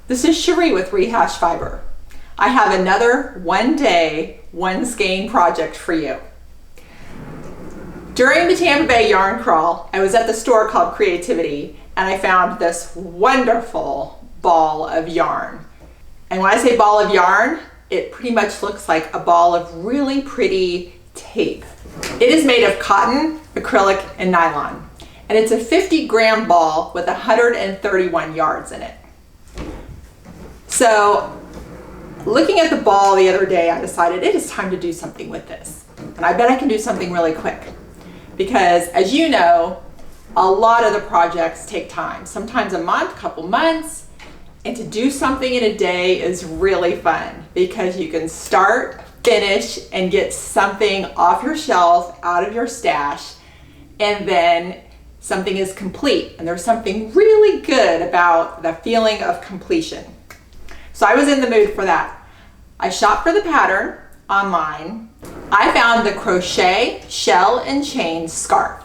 This is Cherie with Rehash Fiber. I have another one day, one skein project for you. During the Tampa Bay yarn crawl, I was at the store called Creativity and I found this wonderful ball of yarn. And when I say ball of yarn, it pretty much looks like a ball of really pretty tape. It is made of cotton, acrylic, and nylon. And it's a 50-gram ball with 131 yards in it. So, looking at the ball the other day, I decided it is time to do something with this. And I bet I can do something really quick. Because, as you know, a lot of the projects take time. Sometimes a month, couple months. And to do something in a day is really fun because you can start, finish, and get something off your shelf, out of your stash, and then something is complete. And there's something really good about the feeling of completion. So I was in the mood for that. I shopped for the pattern online. I found the Crochet shell and chain scarf.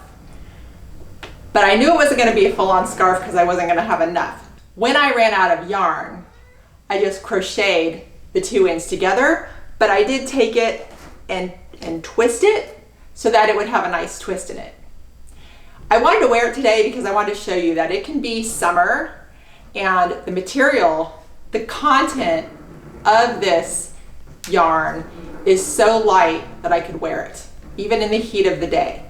But I knew it wasn't going to be a full-on scarf because I wasn't going to have enough. When I ran out of yarn, I just crocheted the two ends together, but I did take it and twist it so that it would have a nice twist in it. I wanted to wear it today because I wanted to show you that it can be summer and the material, the content of this yarn is so light that I could wear it, even in the heat of the day.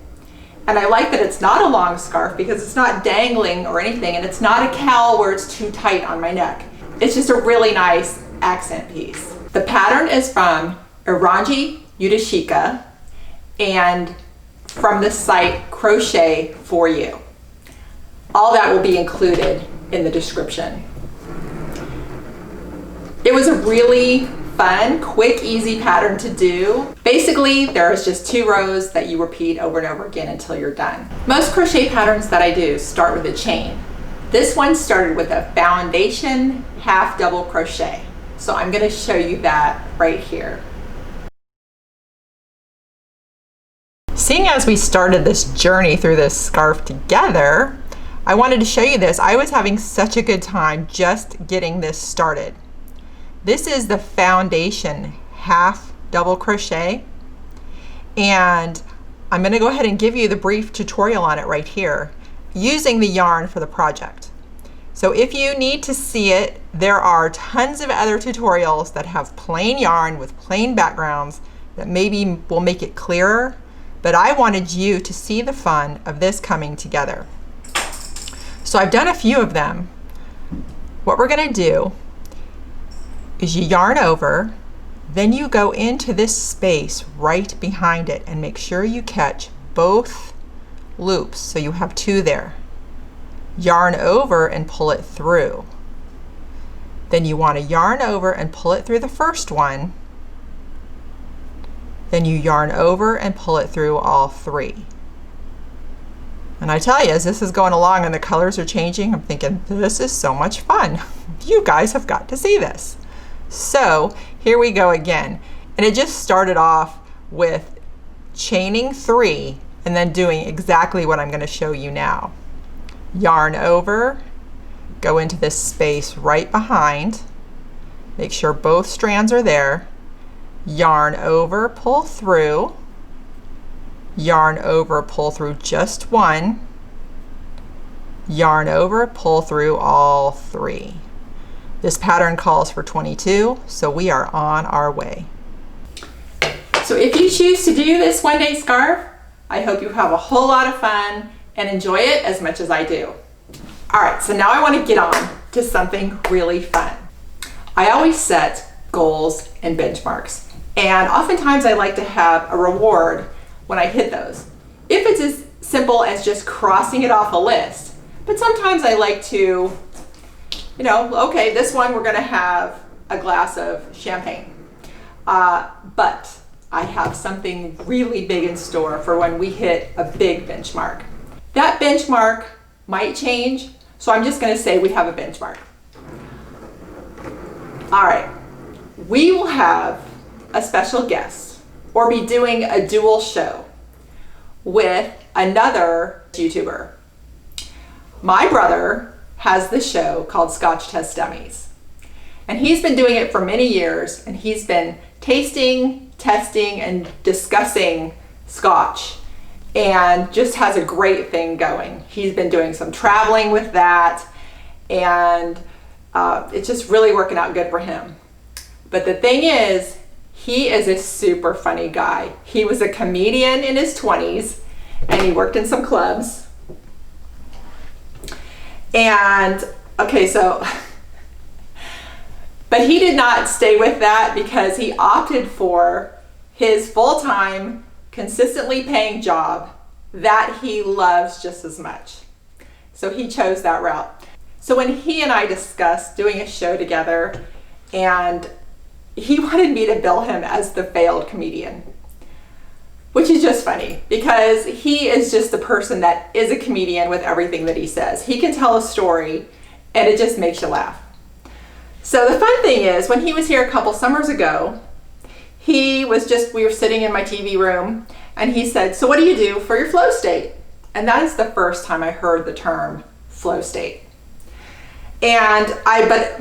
And I like that it's not a long scarf because it's not dangling or anything, and it's not a cowl where it's too tight on my neck. It's just a really nice accent piece. The pattern is from Erangi, Udeshika, and from the site Crochet for You. All that will be included in the description. It was a really fun, quick, easy pattern to do. Basically, there's just 2 rows that you repeat over and over again until you're done. Most crochet patterns that I do start with a chain. This one started with a foundation half double crochet. So I'm going to show you that right here. Seeing as we started this journey through this scarf together, I wanted to show you this. I was having such a good time just getting this started. This is the foundation half double crochet, and I'm going to go ahead and give you the brief tutorial on it right here using the yarn for the project. So if you need to see it, there are tons of other tutorials that have plain yarn with plain backgrounds that maybe will make it clearer, but I wanted you to see the fun of this coming together. So I've done a few of them. What we're going to do is you yarn over, then you go into this space right behind it and make sure you catch both loops, so you have 2 there. Yarn over and pull it through. Then you want to yarn over and pull it through the first one. Then you yarn over and pull it through all 3. And I tell you, as this is going along and the colors are changing, I'm thinking, this is so much fun. You guys have got to see this. So here we go again. And it just started off with chaining 3 and then doing exactly what I'm going to show you now. Yarn over, go into this space right behind, make sure both strands are there, yarn over, pull through, yarn over, pull through just 1, yarn over, pull through all 3. This pattern calls for 22, so we are on our way. So if you choose to do this one-day scarf, I hope you have a whole lot of fun and enjoy it as much as I do. All right, so now I want to get on to something really fun. I always set goals and benchmarks, and oftentimes I like to have a reward when I hit those. If it's as simple as just crossing it off a list, but sometimes I like to, okay, this one we're going to have a glass of champagne. But I have something really big in store for when we hit a big benchmark. That benchmark might change, so I'm just going to say we have a benchmark. All right, we will have a special guest or be doing a dual show with another YouTuber. My brother has the show called Scotch Test Dummies. And he's been doing it for many years, and he's been tasting, testing, and discussing Scotch, and just has a great thing going. He's been doing some traveling with that, and it's just really working out good for him. But the thing is, he is a super funny guy. He was a comedian in his 20s, and he worked in some clubs. And okay, so, but he did not stay with that because he opted for his full-time, consistently paying job that he loves just as much. So he chose that route. So when he and I discussed doing a show together, and he wanted me to bill him as the failed comedian, which is just funny because he is just the person that is a comedian with everything that he says. He can tell a story and it just makes you laugh. So the fun thing is, when he was here a couple summers ago, we were sitting in my TV room, and he said, "So what do you do for your flow state?" And that is the first time I heard the term flow state. But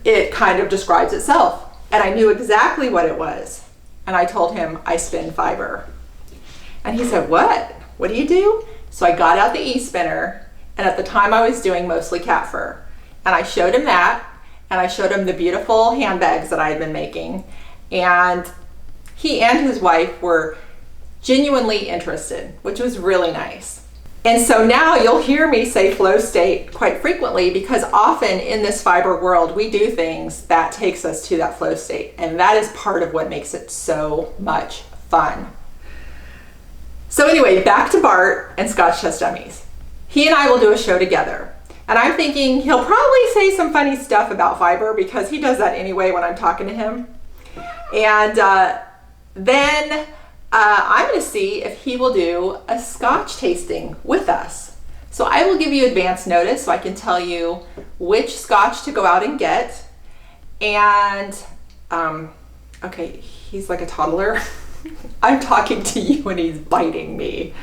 it kind of describes itself. And I knew exactly what it was. And I told him, I spin fiber. And he said, "What? What do you do?" So I got out the e-spinner, and at the time I was doing mostly cat fur. And I showed him that, and I showed him the beautiful handbags that I had been making. And he and his wife were genuinely interested, which was really nice. And so now you'll hear me say flow state quite frequently, because often in this fiber world, we do things that takes us to that flow state. And that is part of what makes it so much fun. So anyway, back to Bart and Scotch Test Dummies. He and I will do a show together. And I'm thinking he'll probably say some funny stuff about fiber, because he does that anyway when I'm talking to him. And then I'm going to see if he will do a Scotch tasting with us. So I will give you advance notice so I can tell you which Scotch to go out and get. And, okay, he's like a toddler. I'm talking to you and he's biting me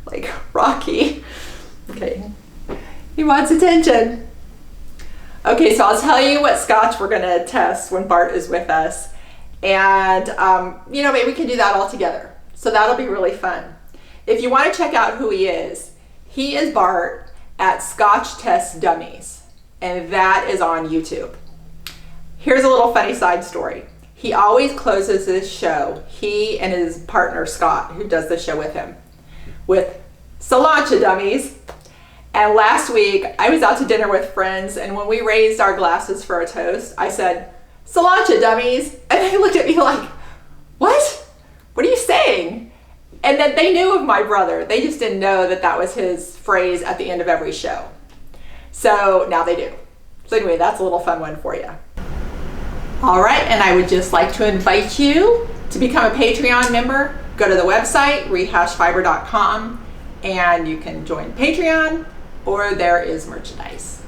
like Rocky. Okay, he wants attention. Okay, so I'll tell you what Scotch we're going to test when Bart is with us. And, maybe we can do that all together. So that'll be really fun. If you want to check out who he is Bart at Scotch Test Dummies, and that is on YouTube. Here's a little funny side story. He always closes his show, he and his partner Scott, who does the show with him, with Cilantro Dummies. And last week I was out to dinner with friends, and when we raised our glasses for a toast, I said, "Cilantro Dummies," and they looked at me like, "What? What are you saying?" And then they knew of my brother. They just didn't know that that was his phrase at the end of every show. So now they do. So anyway, that's a little fun one for you. All right, and I would just like to invite you to become a Patreon member. Go to the website, rehashfiber.com, and you can join Patreon, or there is merchandise.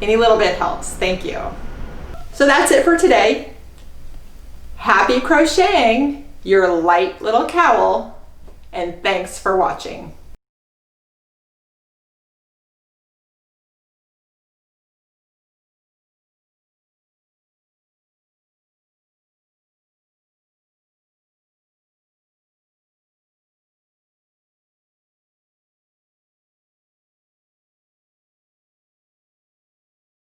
Any little bit helps. Thank you. So that's it for today. Happy crocheting your light little cowl, and thanks for watching.